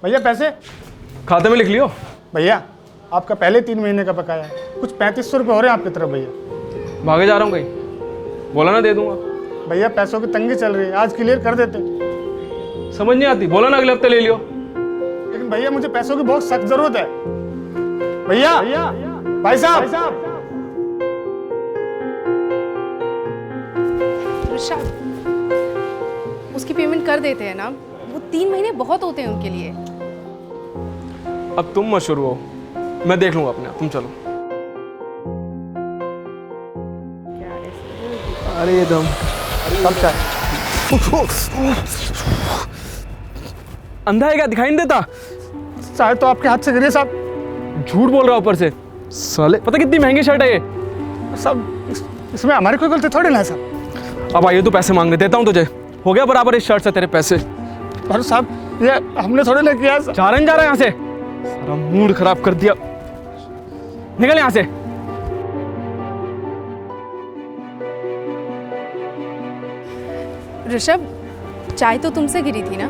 भैया पैसे। खाते में लिख लियो। भैया आपका पहले 3 महीने का बकाया है, कुछ 3500 रुपये हो रहे हैं आपकी तरफ भैया। भागे जा रहा हूँ कहीं, बोला ना दे दूंगा। भैया पैसों की तंगी चल रही है, आज क्लियर कर देते। समझ नहीं आती, बोला ना अगले हफ्ते ले लियो। लेकिन भैया मुझे पैसों की बहुत सख्त जरूरत है। भैया भाई साहब। उसकी पेमेंट कर देते हैं ना, वो 3 महीने बहुत होते हैं उनके लिए। अब तुम मत शुरू हो, मैं देख लूंगा अपने आप, तुम चलो। अरे ये दम सब चाय। अंधा है क्या, दिखाई नहीं देता? चाय तो आपके हाथ से गिरी साहब। झूठ बोल रहा ऊपर से साले। पता कितनी महंगी शर्ट है ये? सब इसमें हमारी कोई गलती थोड़ी ना है साहब। अब आइए, तू पैसे मांगने देता हूँ तुझे, हो गया बराबर इस शर्ट से तेरे पैसे। पर साहब ये हमने थोड़ी ना किया। चारण जा रहा है यहाँ से, सारा मूड खराब कर दिया। निकल यहाँ से। ऋषभ, चाय तो तुमसे गिरी थी ना?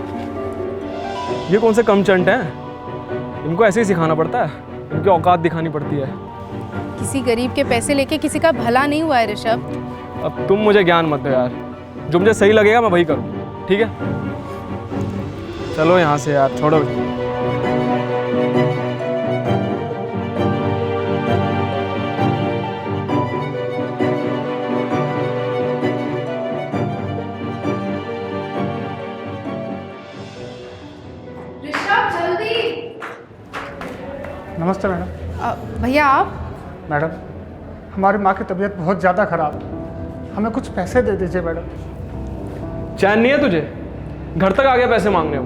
ये कौन से कम चंट हैं, इनको ऐसे ही सिखाना पड़ता है, इनकी औकात दिखानी पड़ती है। किसी गरीब के पैसे लेके किसी का भला नहीं हुआ है ऋषभ। अब तुम मुझे ज्ञान मत दो यार, जो मुझे सही लगेगा मैं वही करूँ, ठीक है? चलो यहाँ से यार, छोड़ो। ऋषभ जल्दी। नमस्ते मैडम। भैया आप? मैडम हमारी माँ की तबीयत बहुत ज़्यादा खराब है, हमें कुछ पैसे दे दीजिए मैडम। चैन नहीं है तुझे? घर तक आ गया पैसे मांगने हो।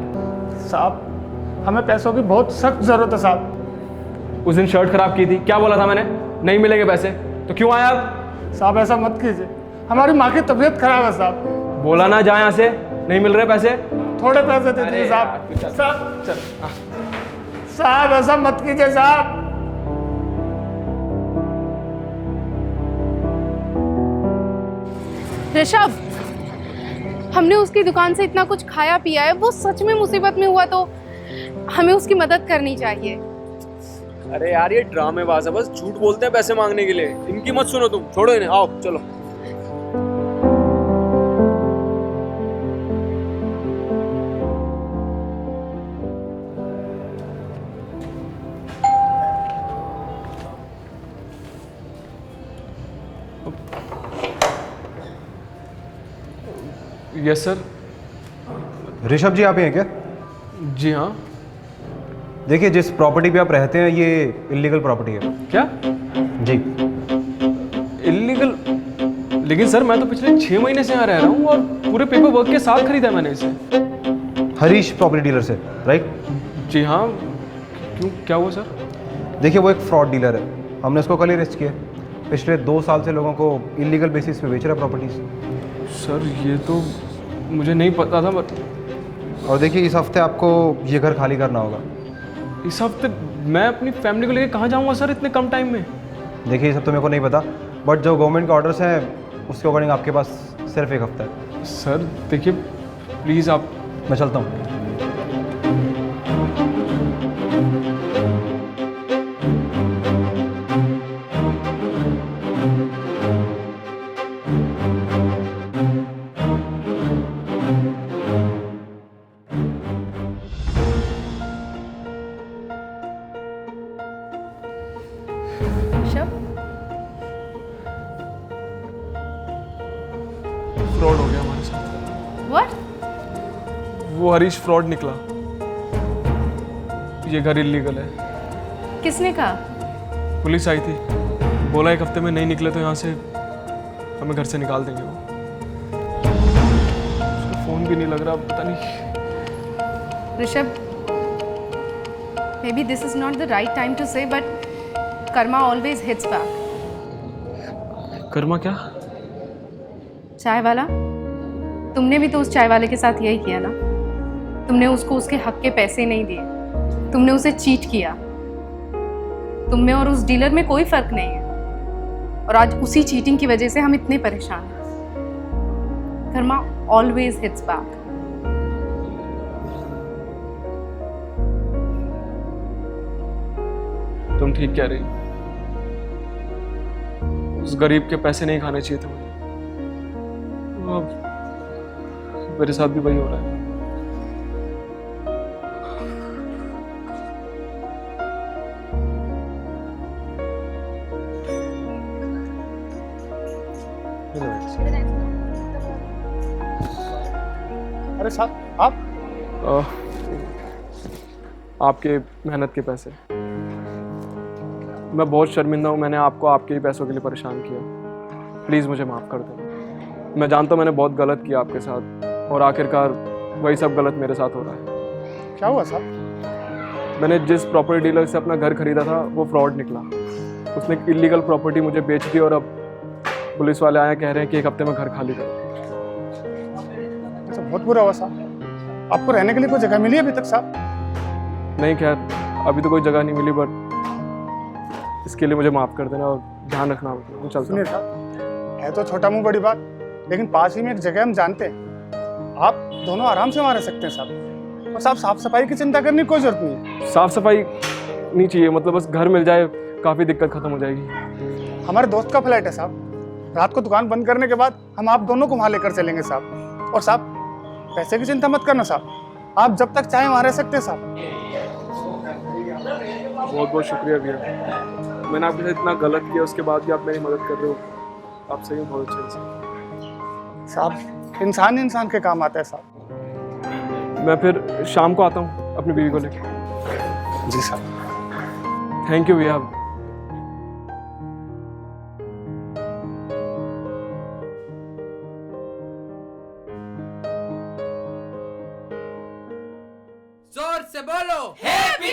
साहब हमें पैसों की बहुत सख्त ज़रूरत है साहब। उस दिन शर्ट खराब की थी, क्या बोला था मैंने? नहीं मिलेंगे पैसे, तो क्यों आया अब? साहब ऐसा मत कीजिए, हमारी माँ की तबीयत खराब है साहब। बोला ना जा यहाँ से, नहीं मिल रहे पैसे। थोड़े पैसे दे दीजिए साहब। साहब साहब ऐसा मत कीजिए साहब। ऋषभ, हमने उसकी दुकान से इतना कुछ खाया पिया है, वो सच में मुसीबत में हुआ तो हमें उसकी मदद करनी चाहिए। अरे यार ये ड्रामेबाज है, बस झूठ बोलते हैं पैसे मांगने के लिए। इनकी मत सुनो तुम, छोड़ो इन्हें, आओ चलो। Yes sir. ऋषभ जी आप ही हैं क्या? जी हाँ। देखिए जिस प्रॉपर्टी पे आप रहते हैं ये इलीगल प्रॉपर्टी है। क्या? जी। इलीगल? लेकिन सर मैं तो पिछले 6 महीने से यहाँ रह रहा हूँ और पूरे पेपर वर्क के साथ खरीदा मैंने इसे। हरीश प्रॉपर्टी डीलर से, राइट? जी हाँ। क्यों, क्या हुआ सर? देखिए वो एक फ्रॉड डीलर है, हमने उसको कल ही अरेस्ट किया। पिछले 2 साल से लोगों को इलीगल बेसिस पे बेच रहा है प्रॉपर्टीज। सर ये तो मुझे नहीं पता था, बट और देखिए इस हफ्ते आपको ये घर खाली करना होगा। इस हफ्ते मैं अपनी फैमिली को लेकर कहाँ जाऊँगा सर इतने कम टाइम में? देखिए ये सब तो मेरे को नहीं पता, बट जो गवर्नमेंट के ऑर्डर्स हैं उसके अकॉर्डिंग आपके पास सिर्फ 1 हफ्ता है। सर देखिए प्लीज़ आप। मैं चलता हूँ। फ्रॉड हो गया हमारे साथ। What? वो हरीश फ्रॉड निकला। ये घर इलीगल है। किसने कहा? पुलिस आई थी, बोला 1 हफ्ते में नहीं निकले तो यहाँ से हमें घर से निकाल देंगे। वो उसका फोन भी नहीं लग रहा, पता नहीं। Rishabh, maybe this is not the right time to say, but karma always hits back. Karma क्या? चाय वाला, तुमने भी तो उस चाय वाले के साथ यही किया ना। तुमने उसको उसके हक के पैसे नहीं दिए, तुमने उसे चीट किया। तुम में और उस डीलर में कोई फर्क नहीं है, और आज उसी चीटिंग की वजह से हम इतने परेशान हैं। Karma always hits back. तुम ठीक कह रही हो। उस गरीब के पैसे नहीं खाने चाहिए थे मुझे। अब मेरे साथ भी वही हो रहा है। अरे साहब आप आपके मेहनत के पैसे। मैं बहुत शर्मिंदा हूँ, मैंने आपको आपके ही पैसों के लिए परेशान किया। प्लीज़ मुझे माफ़ कर देना। मैं जानता हूँ मैंने बहुत गलत किया आपके साथ, और आखिरकार वही सब गलत मेरे साथ हो रहा है। क्या हुआ साहब? मैंने जिस प्रॉपर्टी डीलर से अपना घर खरीदा था वो फ्रॉड निकला। उसने एक इलीगल प्रॉपर्टी मुझे बेच दी, और अब पुलिस वाले आए कह रहे हैं कि 1 हफ्ते में घर खाली करो। अच्छा, बहुत बुरा हुआ साहब। आपको रहने के लिए कोई जगह मिली अभी तक साहब? नहीं, खैर अभी तो कोई जगह नहीं मिली, बट इसके लिए मुझे माफ़ कर देना और ध्यान रखना। मैं चलता सुनिए हूँ। साहब, है तो छोटा मुंह बड़ी बात, लेकिन पास ही में एक जगह हम जानते हैं, आप दोनों आराम से वहाँ रह सकते हैं साहब। और साहब साफ सफाई की चिंता करने की कोई जरूरत नहीं। साफ सफाई नहीं चाहिए, मतलब बस घर मिल जाए काफ़ी दिक्कत खत्म हो जाएगी। हमारे दोस्त का फ्लैट है साहब, रात को दुकान बंद करने के बाद हम आप दोनों को वहाँ लेकर चलेंगे साहब। और साहब पैसे की चिंता मत करना साहब, आप जब तक चाहे वहाँ रह सकते हैं साहब। बहुत बहुत शुक्रिया भैया, मैंने आपके साथ इतना गलत किया, उसके बाद भी आप मेरी मदद कर रहे हो। आप सही में बहुत अच्छे इंसान। साहब इंसान इंसान के काम आता है साहब। मैं फिर शाम को आता हूँ अपनी बीवी को लेकर। जी साहब। थैंक यू भैया। जोर से बोलो हैप्पी